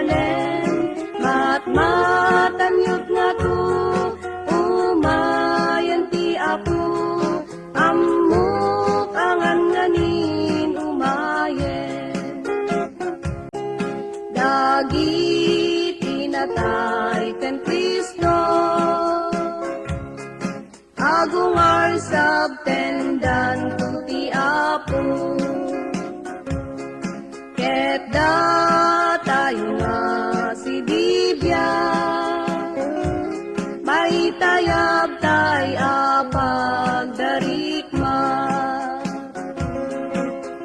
malen, matmatanyot nga to, umayan ti Apo, ammok angan nganin umayen. Dagiti natay ken Kristo, agungar sabtendan tuti Apo, ket tayo nga si Biblia, maitayab tay apag darikma,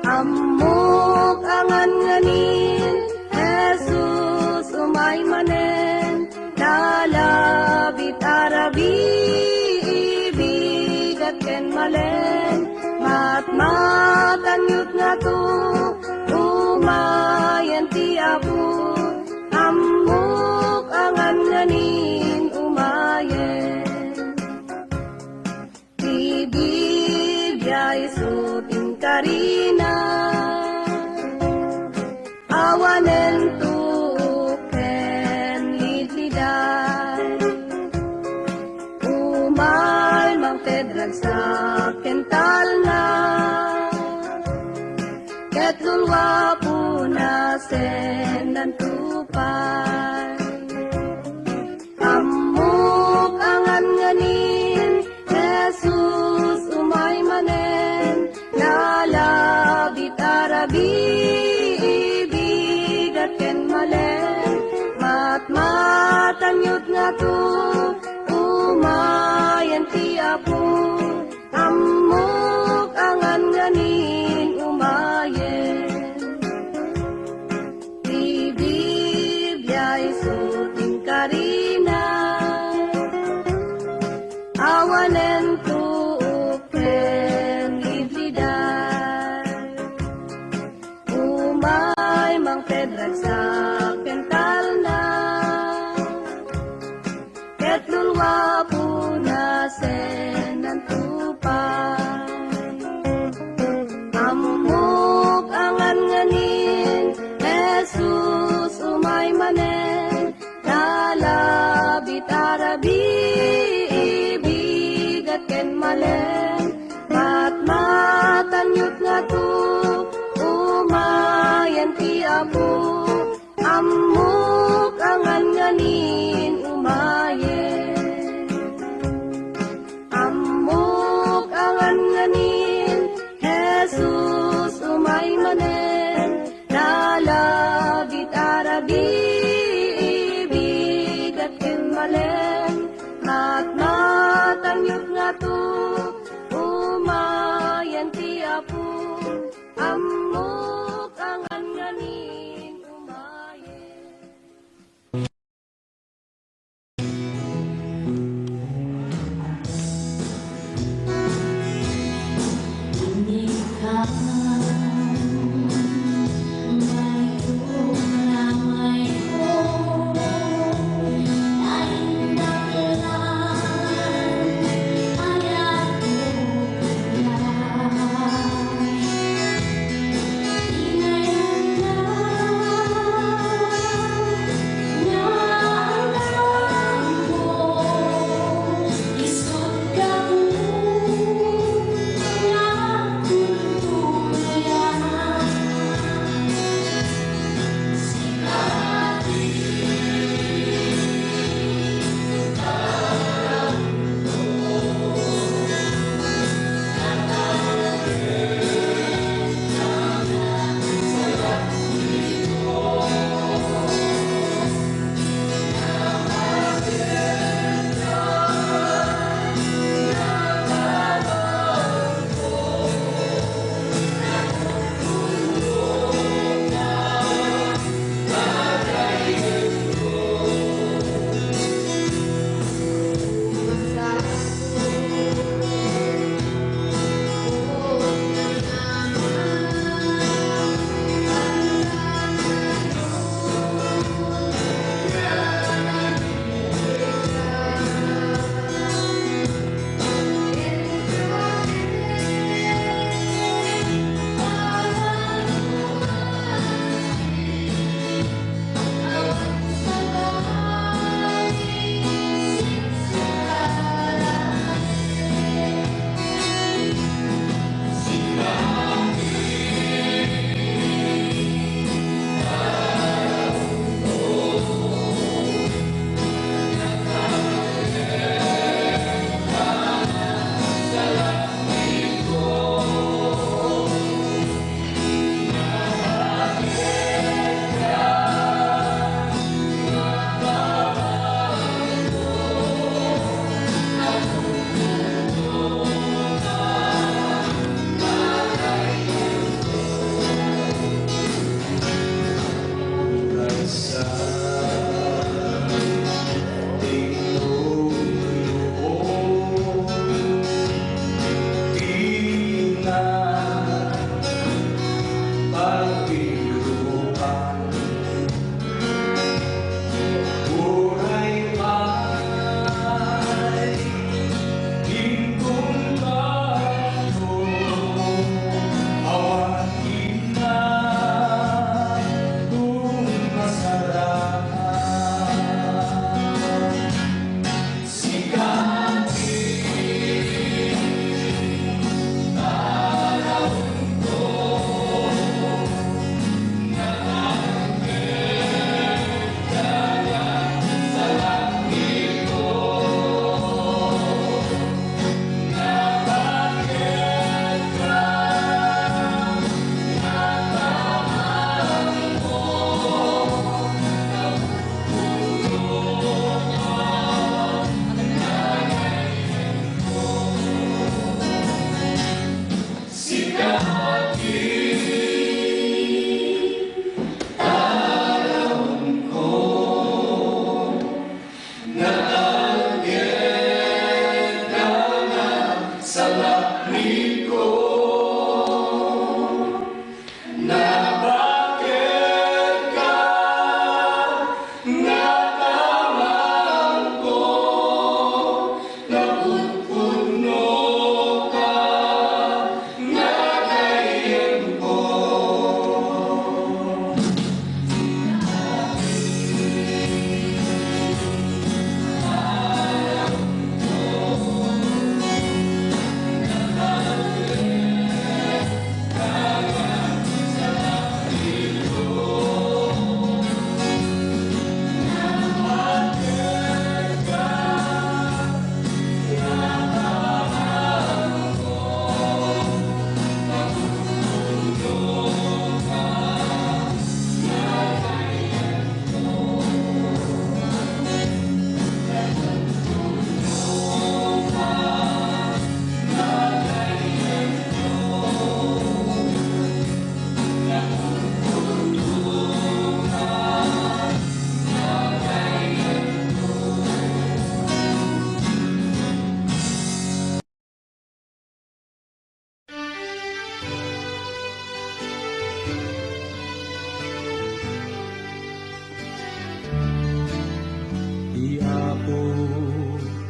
ammok angan nganin, Jesus umay manen, lalabit arabi, ibigat ken malen, matmatanyot nga to, umayan ti Apo, ammok angan nganin umayen. Ti Biblia isutin karina, awanen tuken lidliday, umal mang tedrag sa kental na, ket lulwa po na senan tupay. Ammok angan nganin, Jesus umay manen, lalabit arabi, ibigat ken malen, matmatanyot nga to, umayan ti Apo, ammok angan nganin umayen. Ti Biblia isuting karina, awanen tuken lidliday, umay mang tedrag sa kental na, ket lulwa po na senan tupay. Ammok angan nganin, Jesus umay manen, lalabit arabi, ibigat ken malen, matmatanyot nga to, umayan ti Apo, ammok angan nganin umayen. Ammok angan nganin, Jesus umay manen, lalabit arabi, ibigat ken malen, matmatanyot nga to, umayan ti Apo, ammok angan nganin umayen.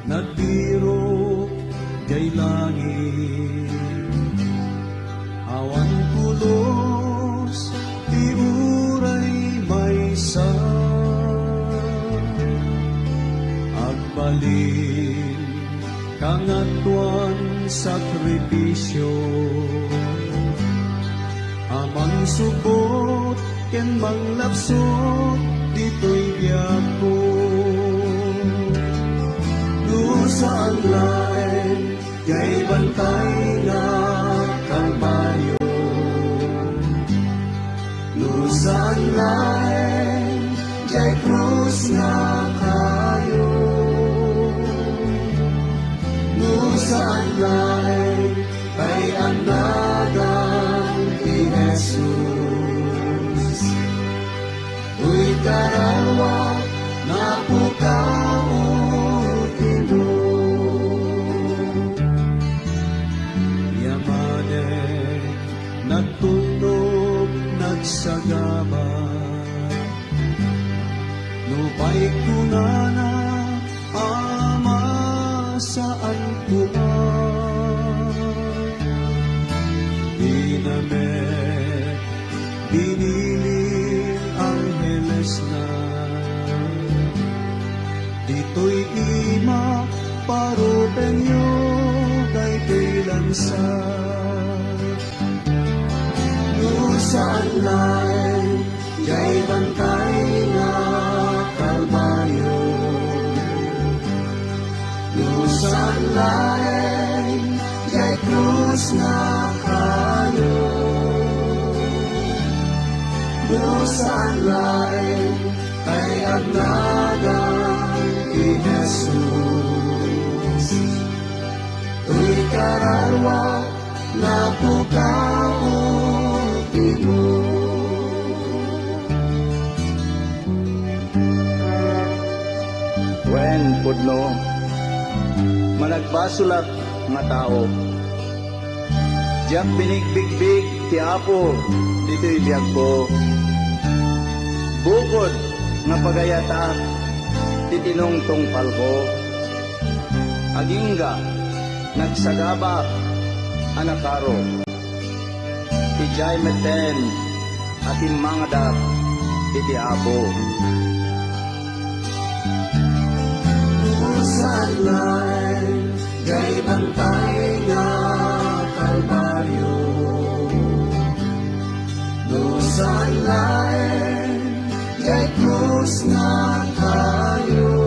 nagbiro jay langit. Awan pulos, di uray maysa, agbalin kangatuan sakripisyo, amang subot ken manglapsot dito'y biyak ko. Saan lain jay bantay nga kalbaryo, saan lain jay krus nga kayo, saan lain kay anagang ni Jesus. Uy karawa na pukaw nagtunog, nagsagaba, lupay kunana, ama saan kuma. Dinamet, biniling angheles na, dito'y ima, parupenyo, kay lansa. Saan lain jay bantay nga kalbaryo, saan lain jay krus nga kayo, saan lain kay agnagang ni Jesus. Tuy kararwa na pukaw Wen pudno managbasulat nga tao, diyak binigbigbig ti Apo dito'y biyag ko, bukod nga pagayata ti tinongtong palko, agingga nagsagaba anakaro, ijay meten at imangadap iti Apo. Saan lain jay bantay nga kalbaryo, saan lain jay krus nga kayo,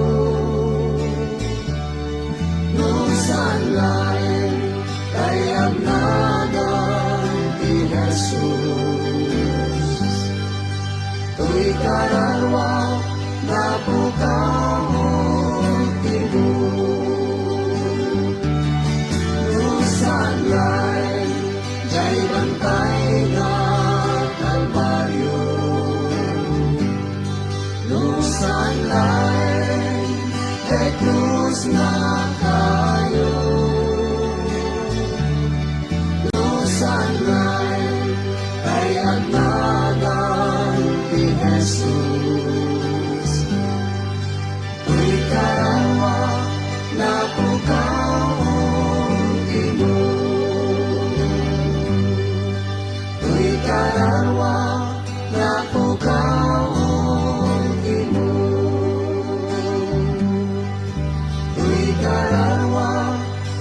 saan lain kay agnagang ni Jesus. Tuy kararwa na pukaw saan lain jay bantay nga kalbaryo, saan lain jay krus nga kayo, saan lain kay agnagang ni Jesus. Tuy karawa na pukaw karawa na pukaw imo, tuy karawa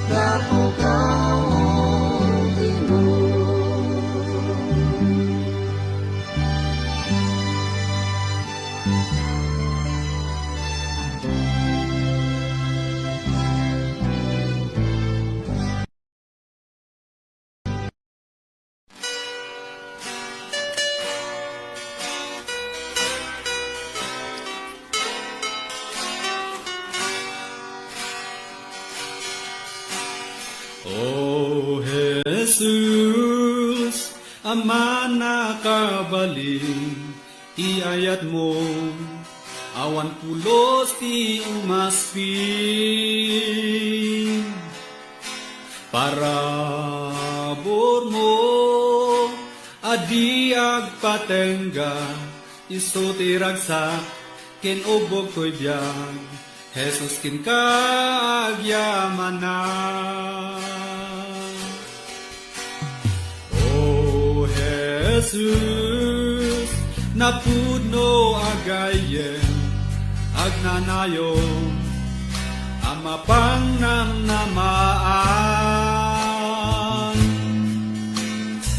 na pukaw imo. O Jesus, Ama nakabalin, ti ayat mo, awan pulos ti umaspin. Parabor mo, adi agpatengga, iso ti ragsak, ken obog ko'y biyag, Jesus kin ka agyamana. O Jesus, napudno agayen, agnanayon, amapang namnamaan.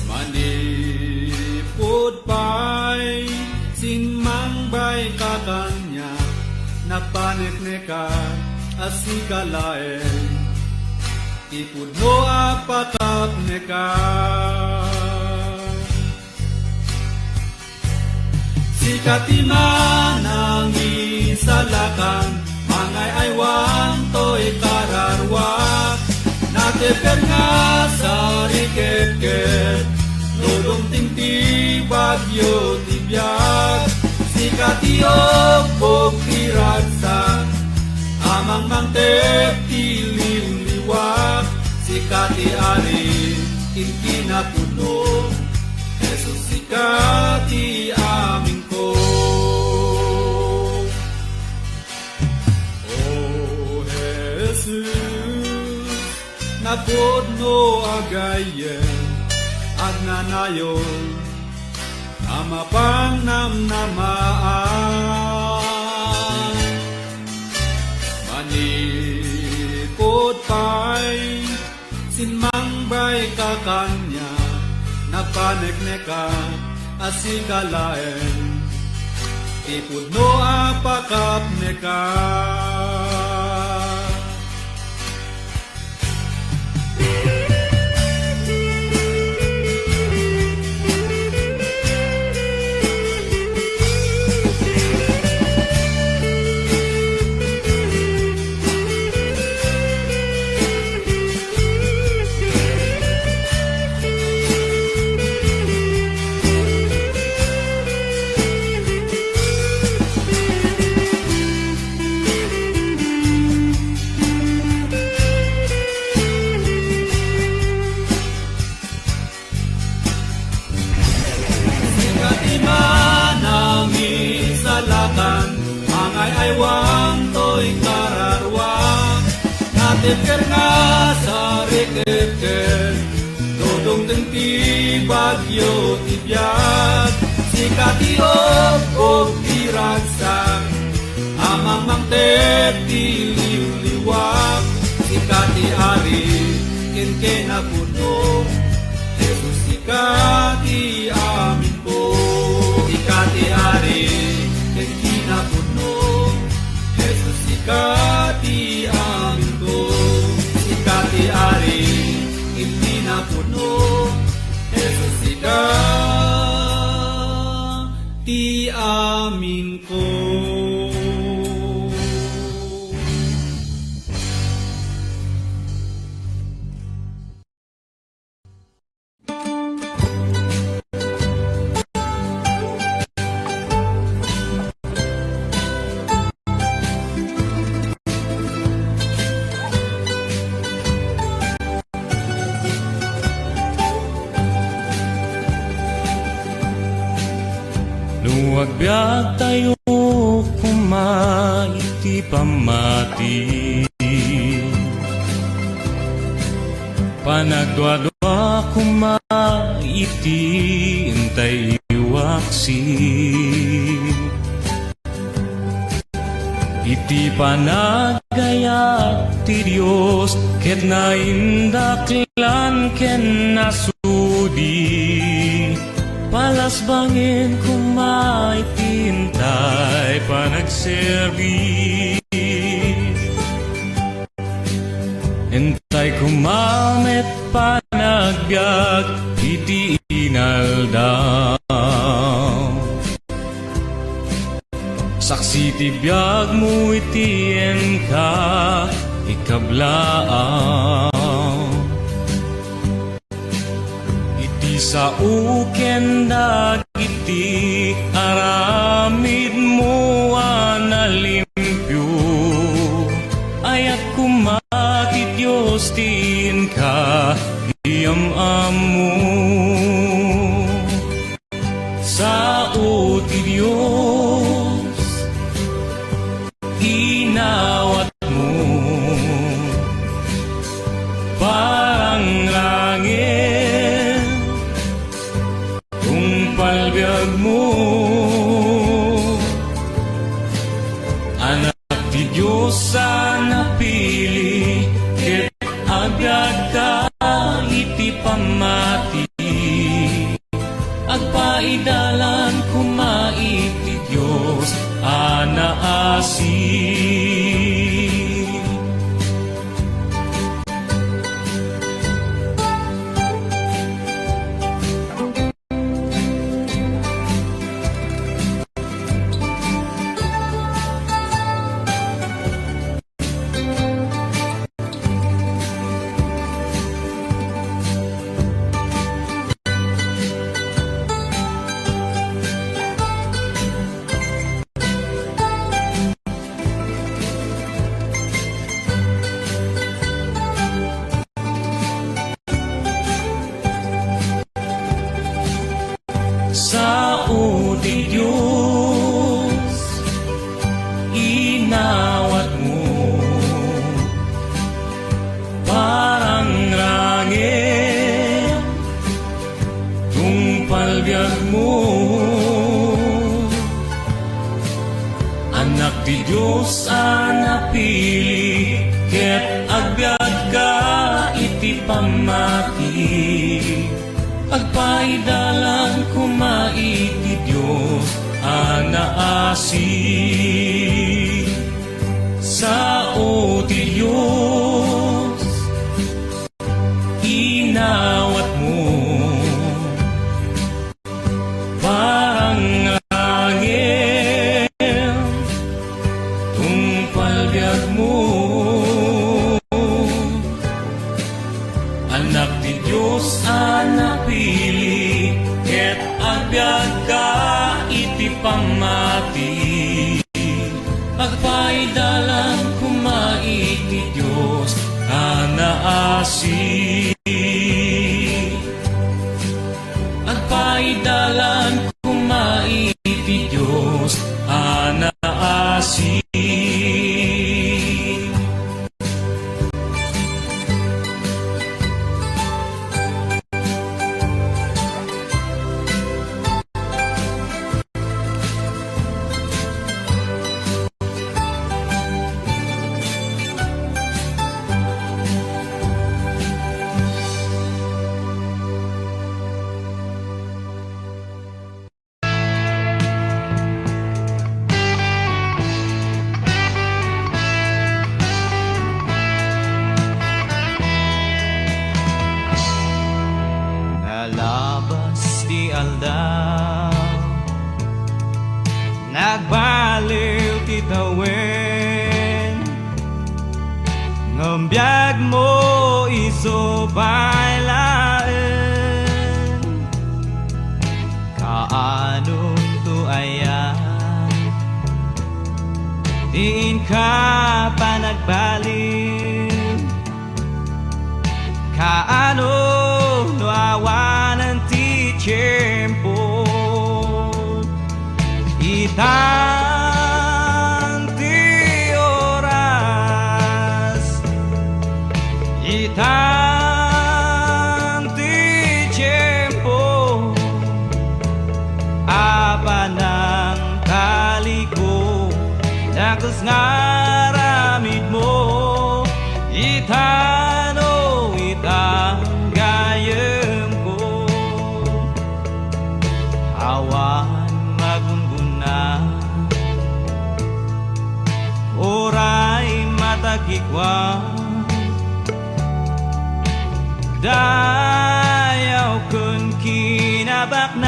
Manipod pa'y sinmangbay kakanya, napanekneka asikalaen, ipudno apatap neka. Sikatiman ang isalakan, mangay aywan to'y kararwa, nateper nga sa riketket, lulong tinti bagyo tibiyag, sikatiok o kiragsak, amang mangtep tiliw-liwak, sikati ari inkinapuno, Jesus sikati aming ko. O Jesus, napudno agayen, agnanayon, amapang namnamaan. Manipod pa'y sinmangbay kakanya, napanekneka asikalaen, ipudno apakap neka. Mangay aywang to'y kararwa, nateker nga sa riketket, dodong tengti bagyo tibiyag, sikatiok o kiragsak, amang mangtep tiliw-liwak, sikati ari kinkenapuno, Jesus sikati amin po, sikati ari kinapudno, Jesus sikati amin ko, sikati ari kinapudno, Jesus sikati amin ko. Agbyag tayo kumaiti pamati, panagdwadwa kumaiti intay iwaksi, iti panagayat ti Diyos ket naindaklan ken nasudi, palas bangin kumay tintay panagserbi, entay kumamet panagbiag iti inaldaw, saksi ti biag mo iti enka ikablaaw, sa uken dagiti aramid mo analimpyo, ayat kumati Diyos tin ka iyam-amu, sa uti Diyos inaw Sa uti Diyos, inawat mo parang langit, tungpalbiag mo. Anak di Diyos napili, ket agbyag ka iti pamati. Agpaidalan kumaiti Diyos anaasi. Sa uti Diyos, inawat mo parang langit, tungpalbiag mo. Anak ti Diyos napili, ket agbyag ka iti pamati. Agpaidalan kumaiti Diyos anaasi. Agpaidalan kumaiti Diyos anaasi. Nalabas di aldaw, nagbaliw ti tawen, ngambiyag mo isobay laen. Kaanong to ayan, diin ka pa nagbaliw. Kaano no awanan ti tiempo, itan ti oras, itan ti tiempo, apa ng kaliko, dagus ngaramid mo, itano itang gayem ko. Awan magunguna, oray matagikwa, dayaw kun kinabaknan,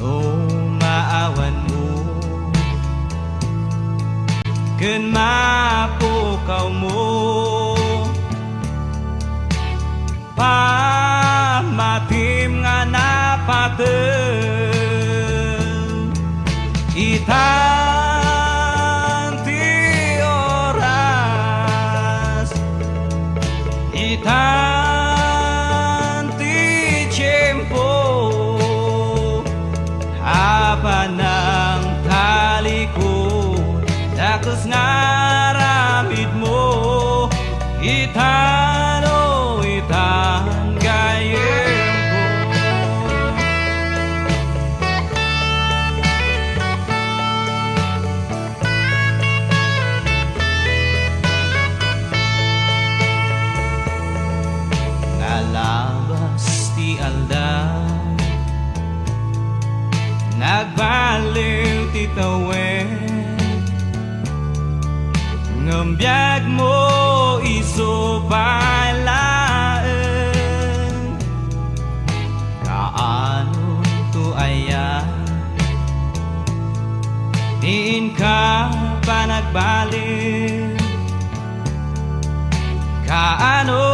no maawan mo, kun mapukaw mo, pamatim nga napaten, itan ti oras, itan ti tiempo, haba ng talikod, dakus ngaramid mo, itano itang gayem ko. Nalabas ti aldaw, nagbaliw titawid ngembiyag mo iso bailaan kaano to ayan diin ka pa nagbalik kaano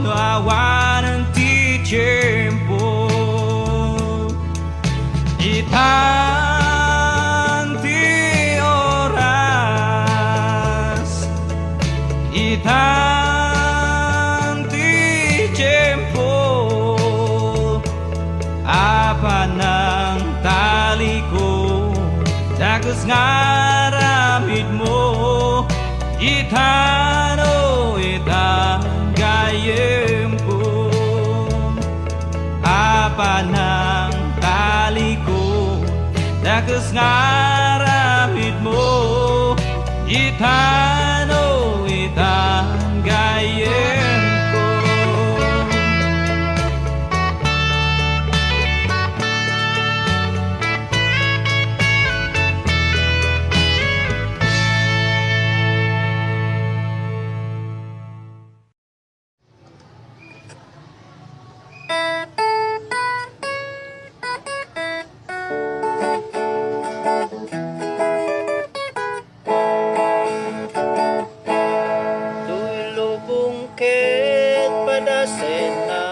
no awan ti tiempo itanti oras itanti tiempo apa ng tali ko dagos ngaramid mo itano itang gayem ko apa ng tali ko dagos ngaramid mo itano itang gayem ko Tulubong ket padasena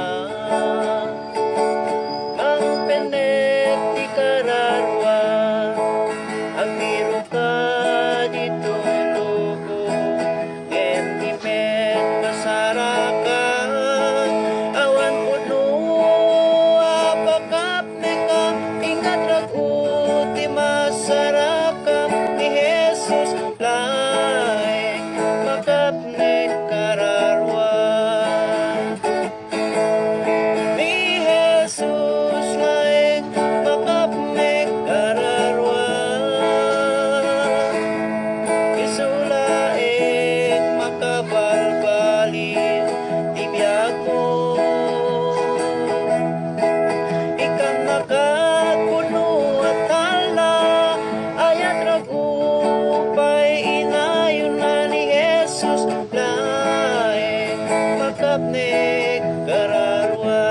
ang penet di kararwa ang biro ka dito lubong ket di met masarakan awan puno apakap neka ingat ragut di masarakam ni Jesus laeng makapnek kararwa ni Jesus laeng makapnek kararwa isulaeng makabalbalin di biyag mo ikang nakakuno at hala ayat ragupay inayon na ni Jesus laeng makapnek kararwa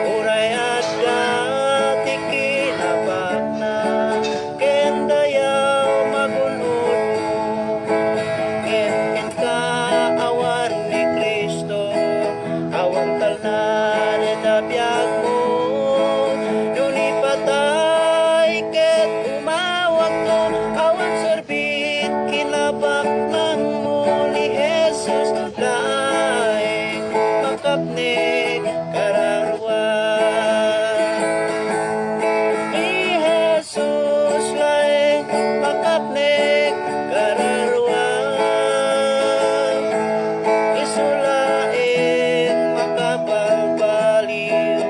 uray at dati kinabak na kendayaw magunod mo ken ka awan ni Kristo awan talnan et abiyag mo duni patay ket umawat mo awan serbit kinabak nang mo ni Jesus laeng makapnek kararwa ni Jesus laeng makapnek kararwa isulaeng makabalbaliw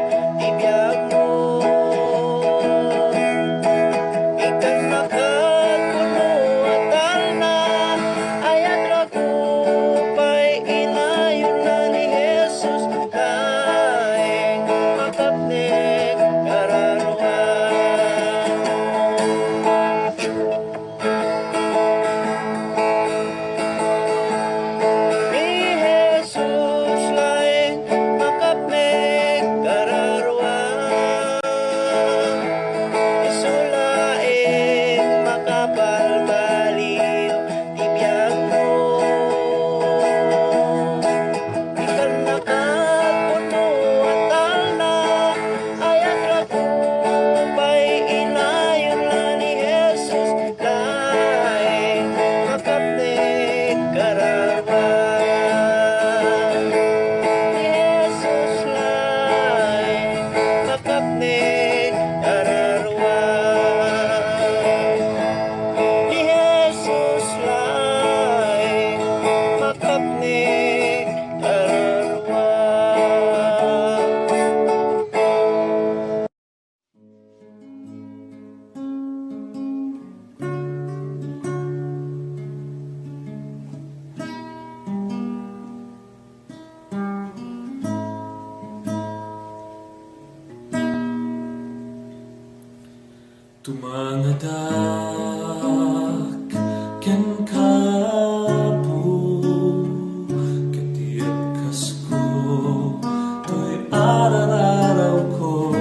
Tumangadak ken kapu ketiap kasku to'y araw-araw ko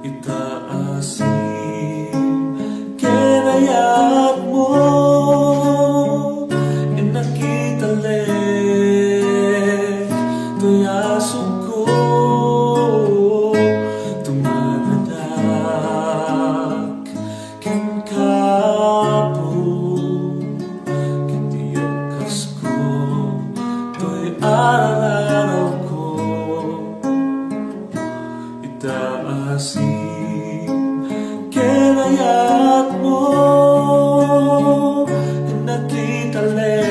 itaasim kinayat mo inakitalik to'y asok ko araw-araw ko itaasim kinayat mo nakitalik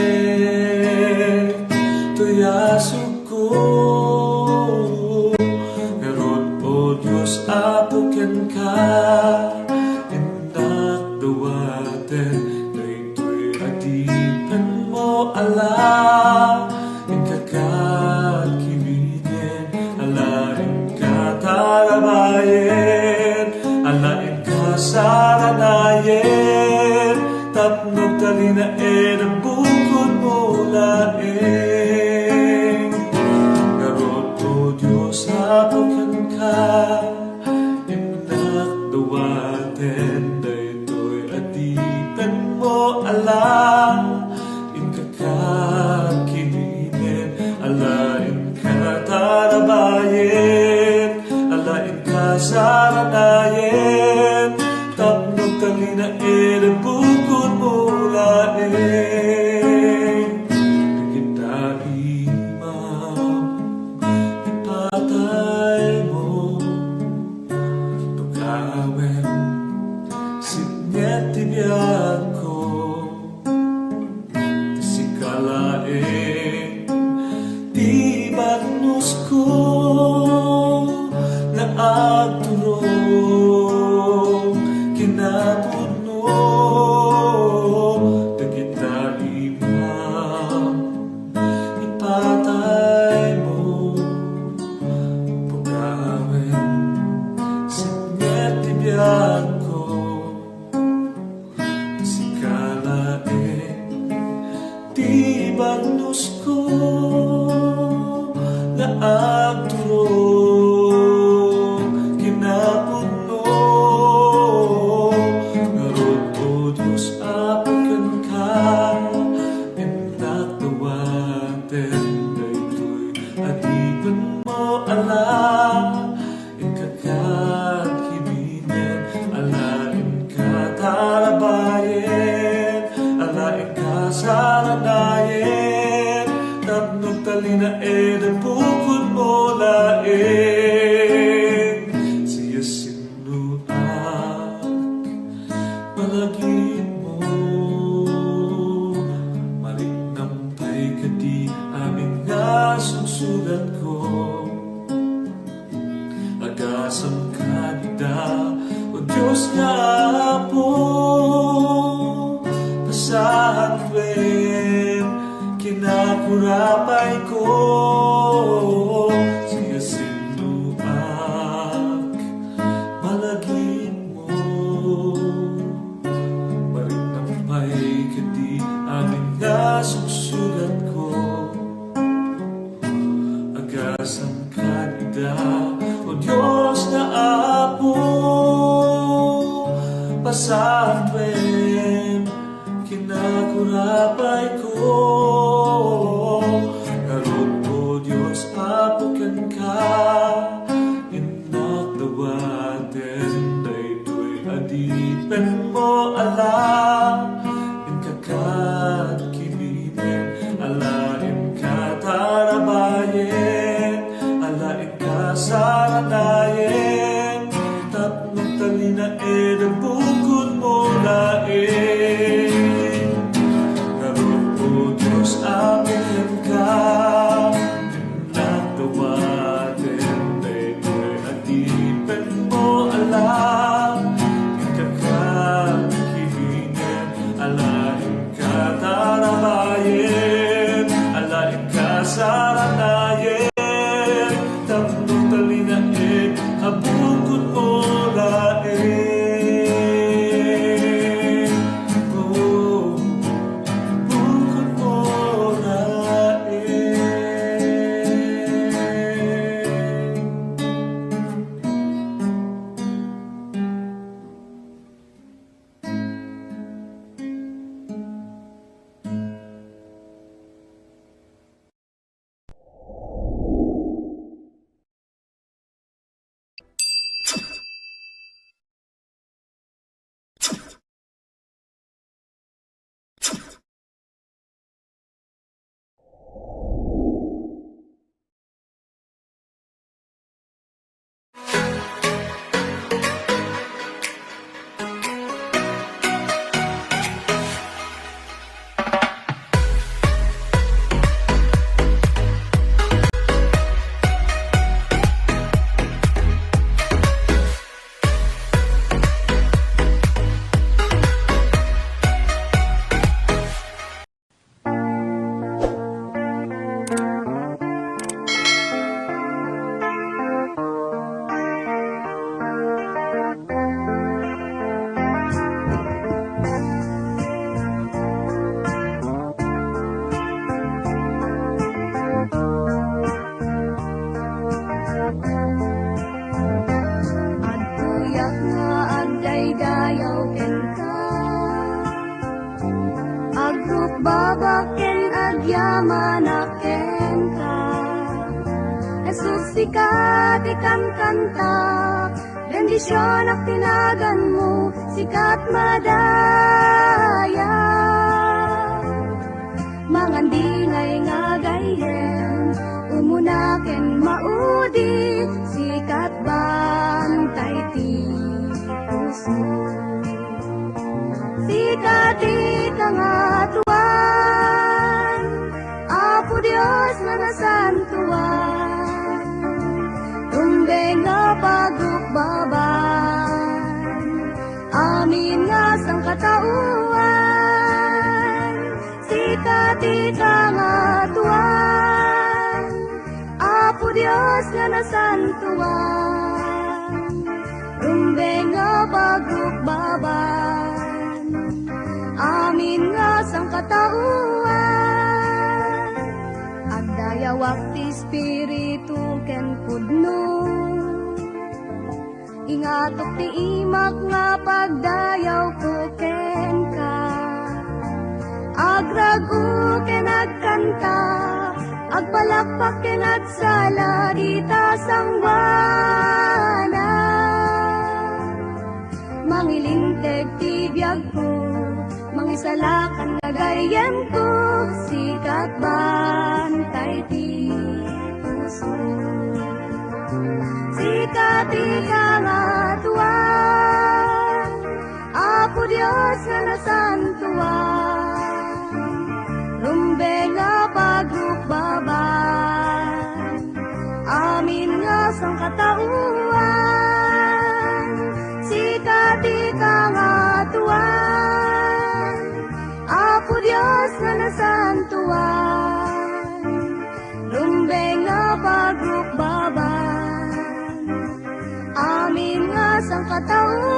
to'y asok ko ngarod po Diyos apuken ka inak dawaten daytoy adipen mo Allah kibigin, alain ka tarabayin, alain ka saranayin, tapnog talinain ang bukod mo laing. Ngarod o Diyos apukan ka, inak dawaten, daytoy adipen mo alam, alain ka tarabayin, alain ka saranayin, tapnog talinain ang bukod mo laing. Kita imam, ipatay mo, tukawin, signet tibiyag ko, sikalain, di banus ko na agturong kinapuno dagita imam ipatay mo pagawin signet tibiyag ko sikalain di banus ko na agturong kinapuno ngarod o Diyos apukan ka inak dawaten daytoy adipen mo alam ikagkat hibinin alain ka tarabayin alain ka saranayin tapnog talinain ang bukod mo laing. Siya sinuak malagit mo malinampay ka di aming nasusulat ko agasam ka nida o Diyos na po pasahadwen kinakurapay ko siya sinuak malagit mo marinampay ka di aming nasusulat ko agasam ka nida o Diyos na apo pasahadwen kinakurapay ko ngarod o Diyos apukan ka inak dawaten daytoy adipen mo alam inkagkat kibinin alain ka tarabayin alain ka saranayin tapnog talinain ang bukod mo laing. Ngarod o Diyos apukan ka inak dawaten daytoy adipen mo alam ikagkat kibinin alain ka tarabayin alain ka saranayin tapnog talinain ang bukod mo laing. Jesus, sikat ikam kanta. Bendisyon ak tinagan mo, sikat madaya. Mangandingay nga gayen, umunaken maudi, sikat bantay ti puso. Sikat nga tuwan, Apo Dios na nasantuan, tumbeng nga pagukbaban, amin nga sang katauan. Sikat nga tuwan, Apo Dios nga nasantuan, tumbeng nga pagukbaban, amin nga sang katauan. Agdayawak ti Espiritu ken pudno, ingatok ti imak nga pagdayaw ko ken ka. Agrago ken agkanta, agpalakpak ken agsala dita sangwana. Mangilinteg ti biyag ko, mangisalakan nagayem ko, sikat bantay ti puso. Sikat nga tuwan, Apo Dios nga nasantuan, rumbeng nga pagukbaban, amin nga sang katauan. Sikat nga tuwan, Apo Dios nga nasantuan, rumbeng nga pagukbaban, amin nga sang katauan.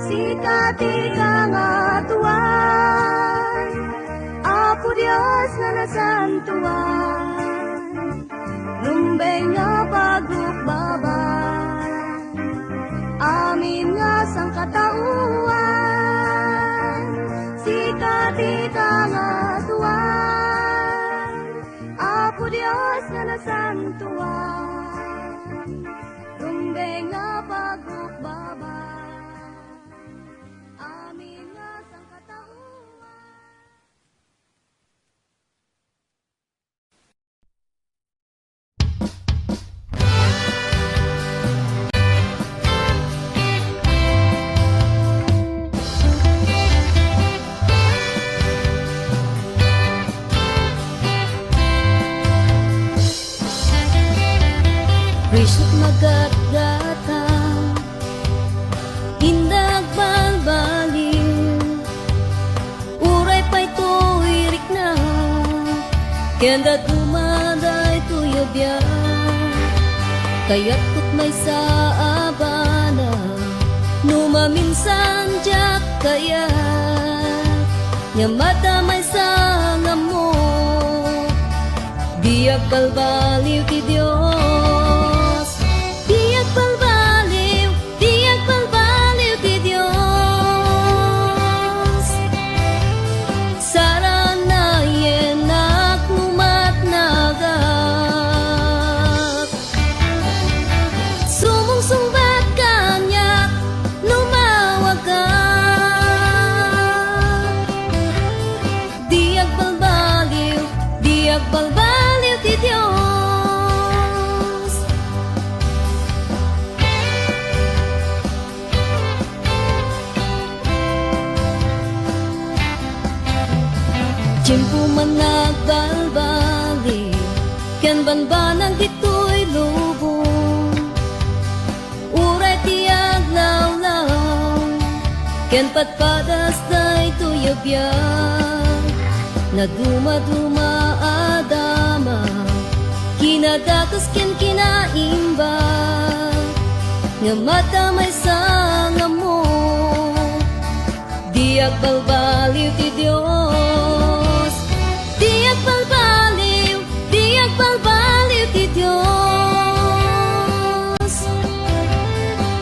Sikat nga tuwan, Apo Dios nga nasantuan, rumbeng nga pagukbaban, amin nga sang katauan. Sikat nga tuwan, Apo Dios nga nasantuan, rumbeng nga pagukbaban, amin nga sang katauan. Risot magat-gata, indag balbaliw, uray pa'y tuwirik na, kenda dumaday tuyobya, kaya't kut may sa abana, numaminsan jak kaya, nyamata may sangam mo, biyak balbaliw ti Diyos. Diag balbaliw ti Diyos. Sarang na yenak numat nagak, sumungsungbat kanyak lumawag ka. Diag balbaliw ti Diyos. Tiyempo man nagbalbali, ken banbanang dito'y lubong, uray tiyag lawlaw, ken patpadas da'y tuyabyan, na duma-duma adama kinadakas ken kinaimba nga matamay sa ngamo diag balbaliw ti Dios diag balbaliw ti Dios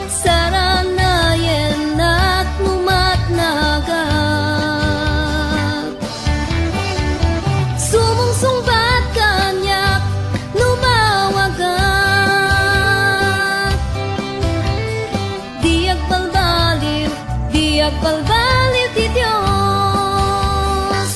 saranayen at numatnagat sumungsungbat kanyak lumawagat diag balbaliw ti Dios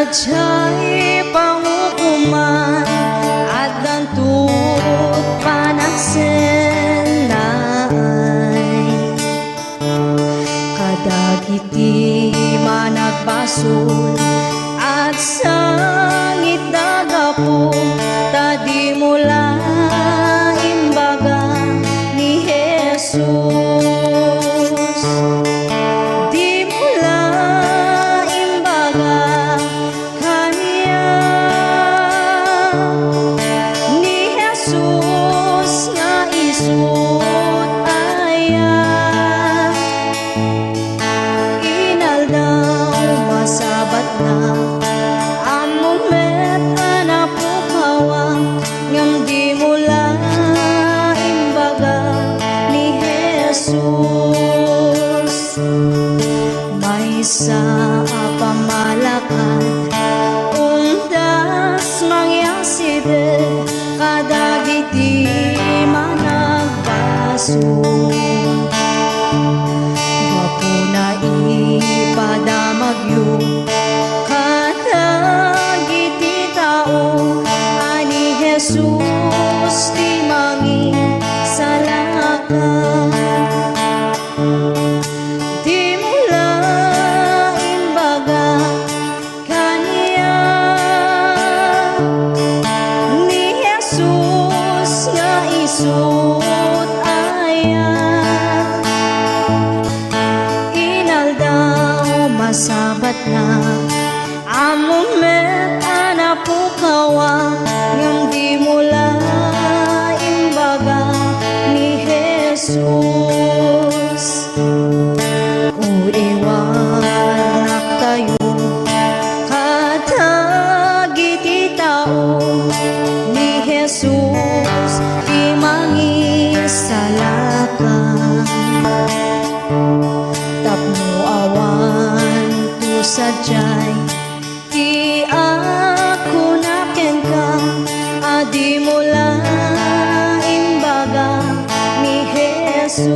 sadya'y pangukuman at dantut panagsenay. Kadagiti managbasol at sangit dagapo, tadi mula imbaga ni Jesus. Di mula imbaga kaniya ni Jesus nga isut aya. Inaldaw masabat na among met anapukawa ngam di mula imbaga ni Jesus. May sa pamalakad undas mangyaside kadagiti managbaso. Wapo na ipadamagyo kadagiti tao ani Jesus ti mangin salakan. Di mula imbaga kaniya ni Jesus nga isut aya. Inaldaw masabat na among met anapukawa ngam di mula imbaga ni Jesus. Uriwanak tayo kadagiti tao ni Jesus di mangisalakan. Tapno awan tu sadyay ti ako naken ka adi mula imbaga ni Jesus.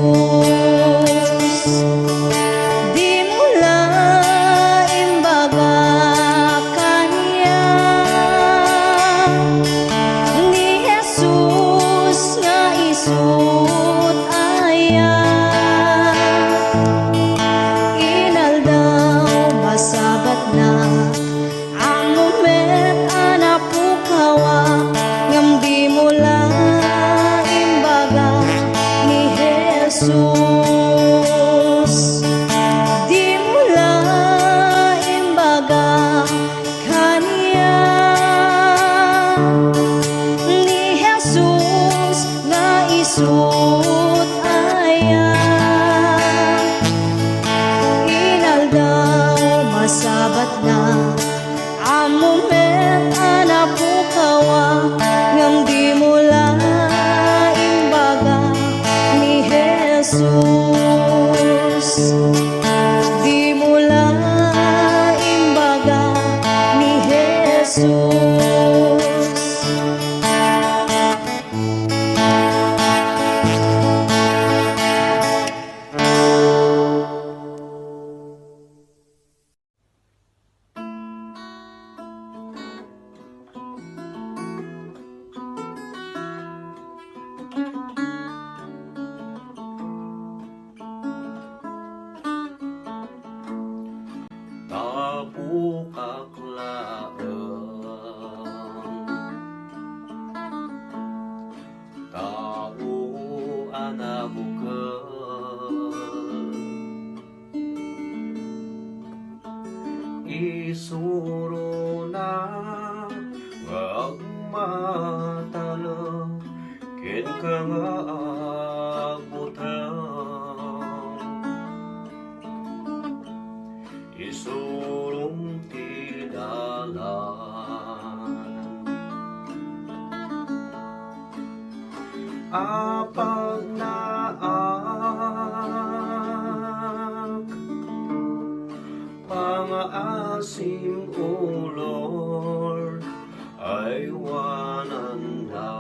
Di mula imbaga kaniya ni Jesus nga isut aya. Inaldaw masabat na among met anapukawa ngam di mula imbaga ni Jesus. Di mula imbaga kaniya ni Jesus nga isut aya. Inaldaw masabat na among met anapukawa ngam di mula imbaga ni Jesus. Di mula imbaga ni Jesus. Tapukak laeng tao anabuken isuro na ngagmatalo ken ka nga agbutang isurong tidalan apag naak pangaasim o Lord ay wananda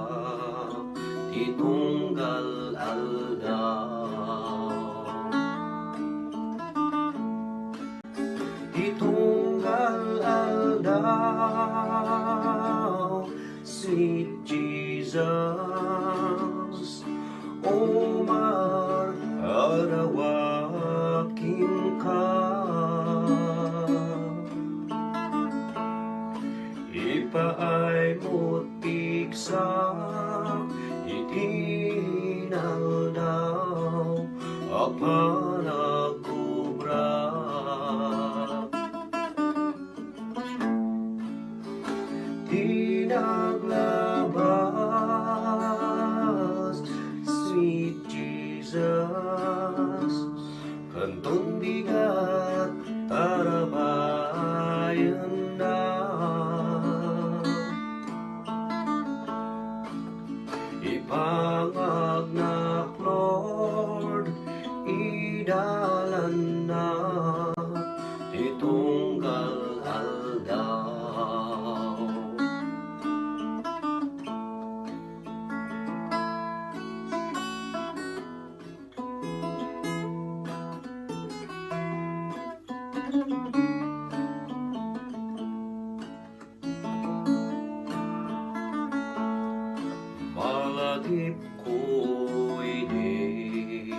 titunggal aldaw itunggal aldaw sweet Jesus, Omar, arawakin ka. Ipaay mutik sa itinal daw apanagkubra. Di naglabas, sweet Jesus, kantong bigat tarabayan na. Ipangagnak, Lord, idalan na itunggal aldaw. Malagip ko'y di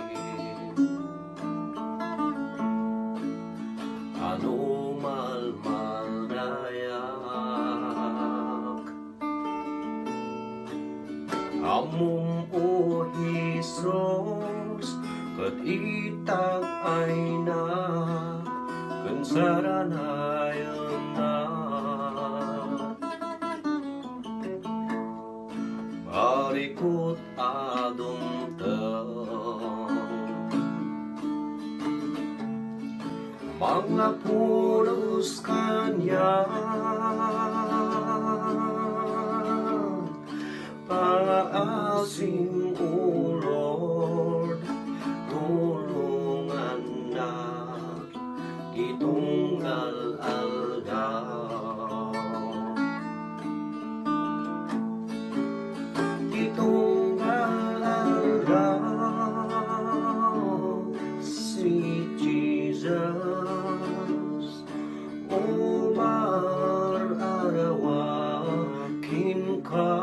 ano malmalayak amum o Hesus kat itag ay na kansaranayan na. Arikot adong manglapulos kanya paasim o Lord, tulungan na itunggal aldaw. Itunggal aldaw, sweet Jesus, Omar, arawakin ka.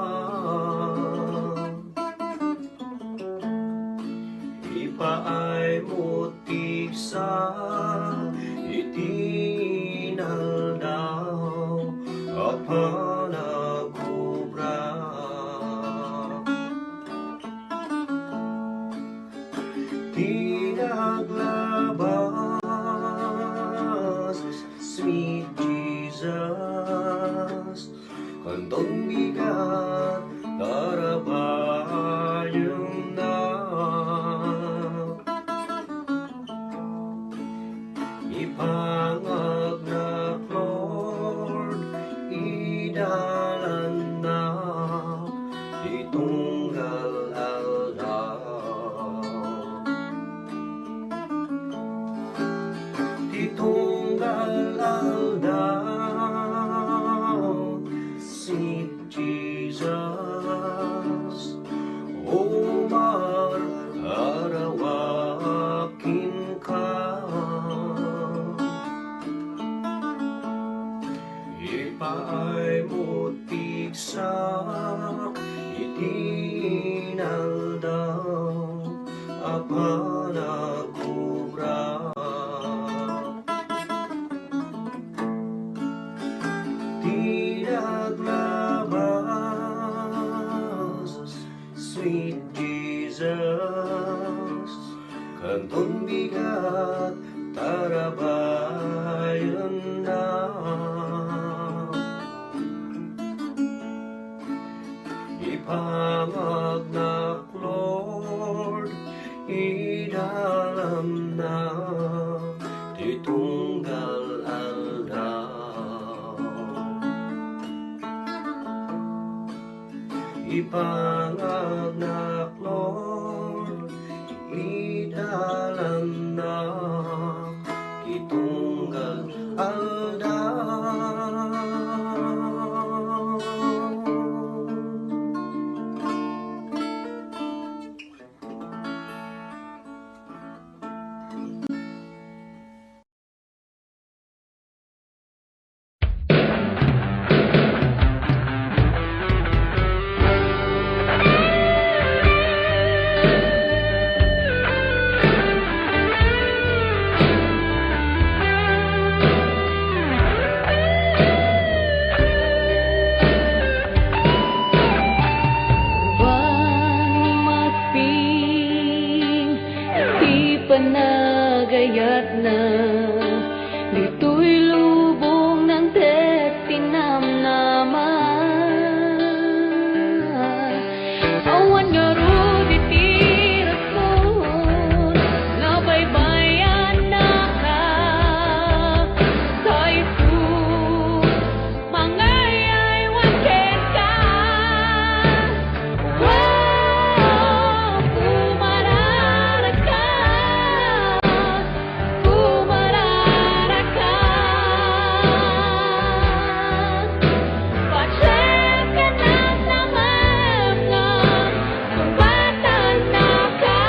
Ipaay mutik sa itinal daw apanagkubra. Di naglabas, sweet Jesus, kantong bigat tarabayan na. Ipangagnak, Lord, idalan na itunggal aldaw. Itunggal aldaw, sweet Jesus, Omar, arawakin ka. Ipaay mutik sa itinal daw apanagkubra. Di naglabas, sweet Jesus, kantong bigat tarabayan na. Ipangagnak, Lord, idalam na itunggal aldaw. Ipangagnak, Lord, idalam na itunggal aldaw. tiyak na dito'y lubong ng tinamnaman. Awan nga ro ditiras mo, nabaybayan na ka. Sa'y po, mangayay wakin ka. Wow, pumarara ka, pumarara ka. Pasyem ka ng namamngam, sumbatan na ka.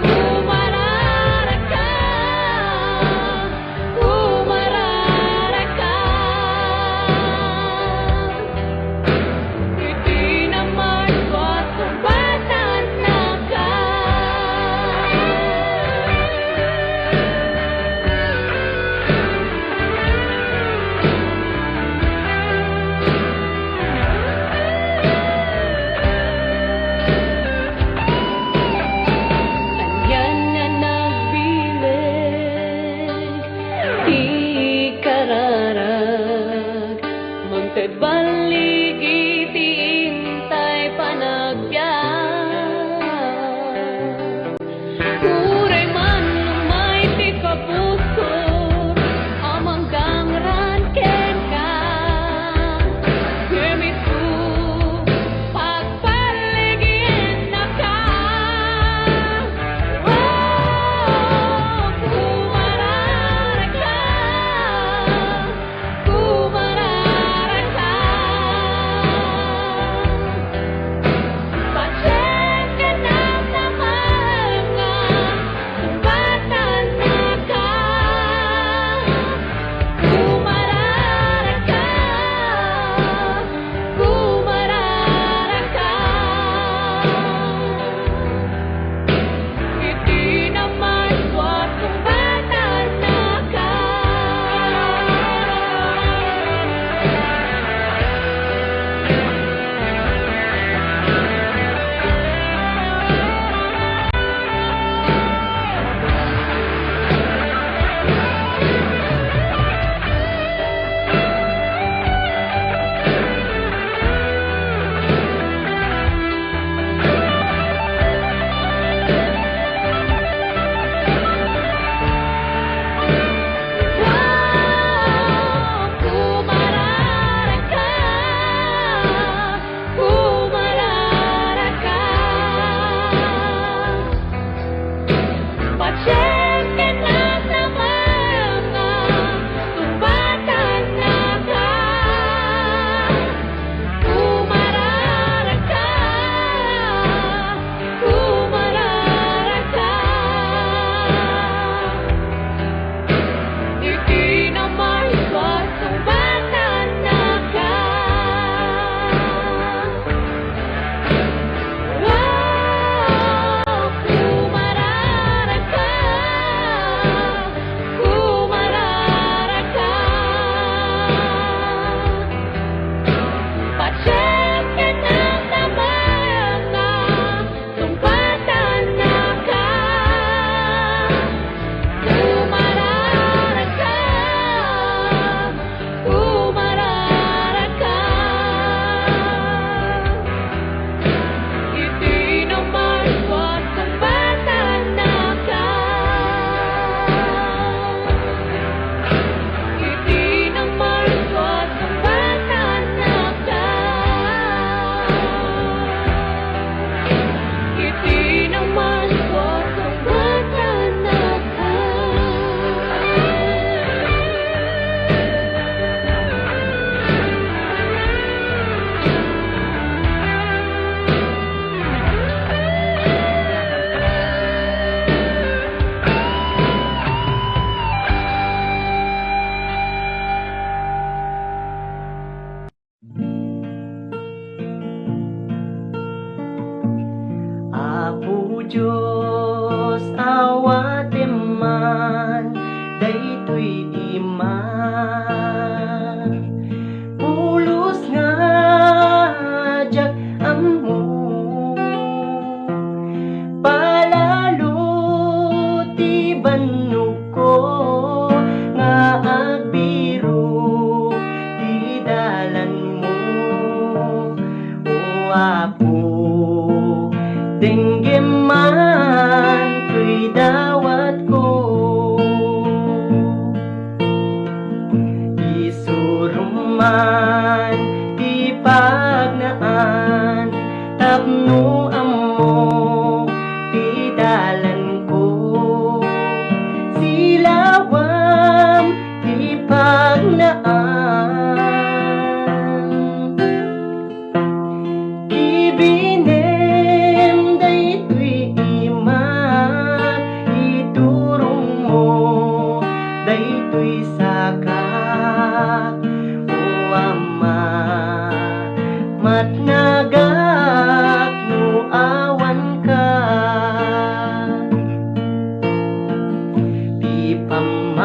Pumarara ka, pumarara ka. Hindi naman ba't sumbatan na ka. Anyan na nagbilig, di kararag. Mangtad baligid, iintay panagyan. Uray man lumay ti kapusor, amanggang ranken ka. Gamitu, pagpaligid na ka. Wow, pumarara ka, pumarara ka.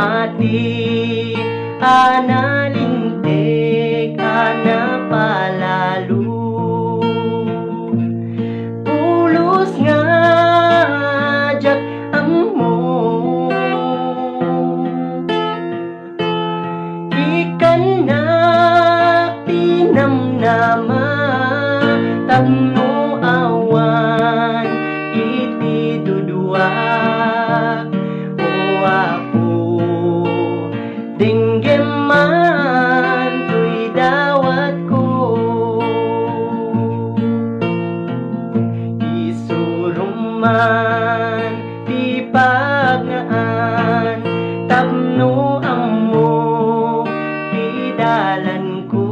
mati analintik ana palalo pulos nga jak amo ikan na pinamnama tapno awan iti dudua o ako dinggem man tuy dawat ko isuruman di pagnaan tapno amo di dalan ko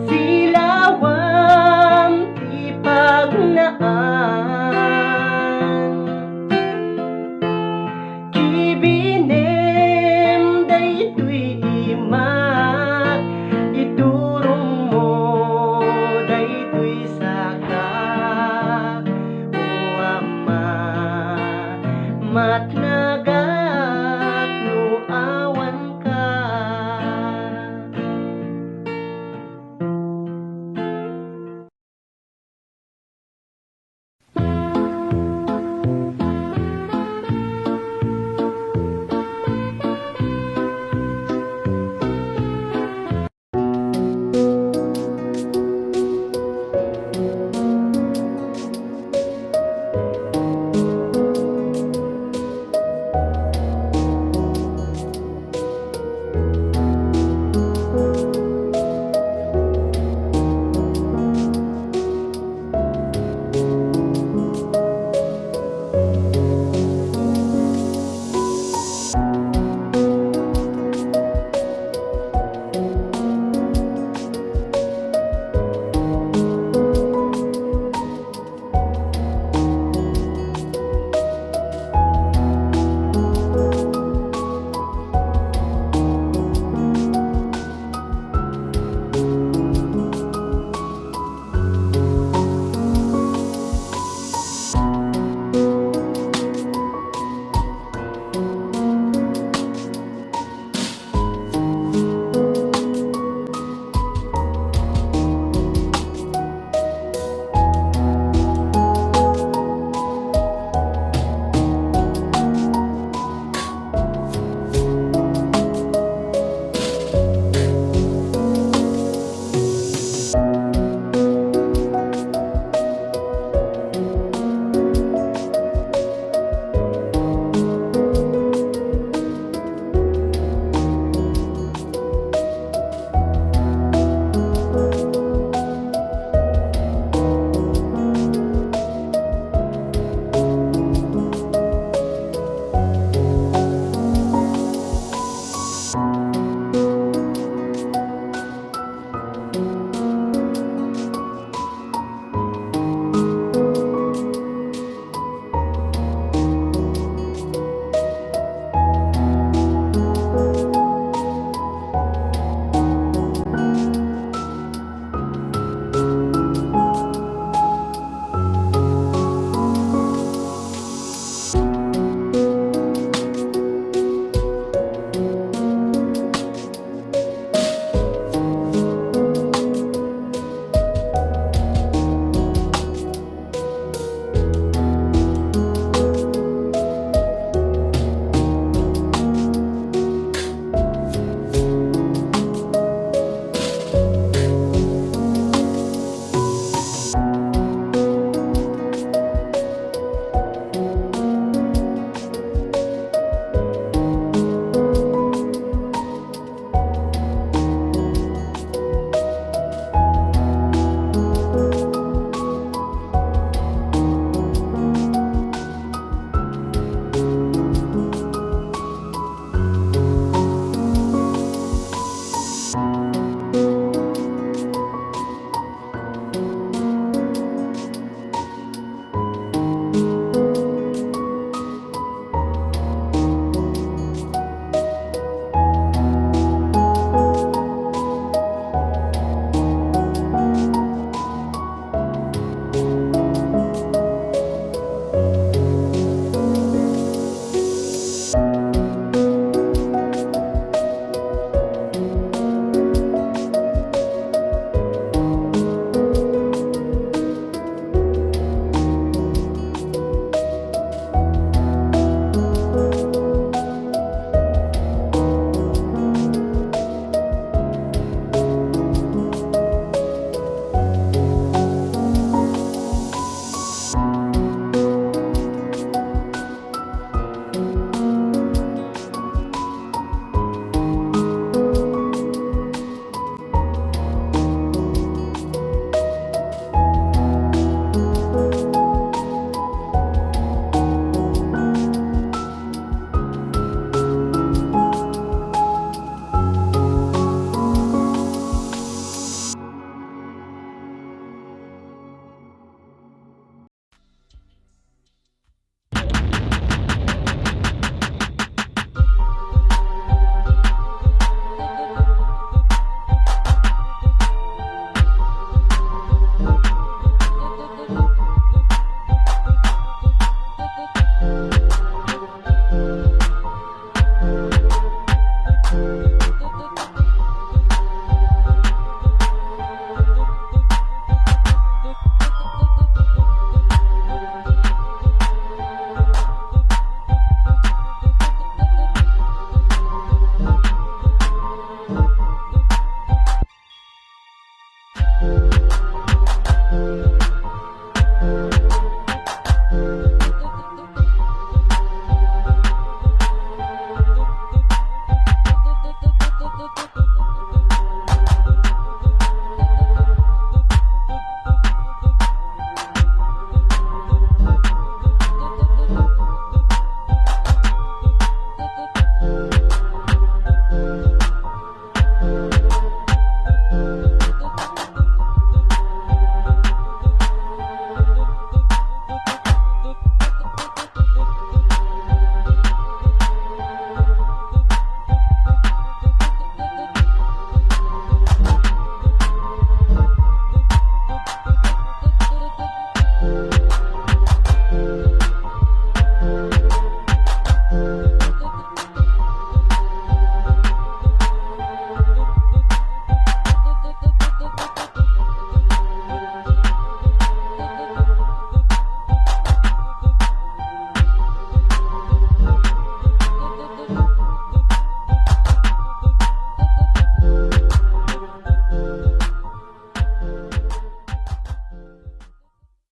silawam di pagnaan kibinem daytoy imak iturong mo daytoy saka o ama matna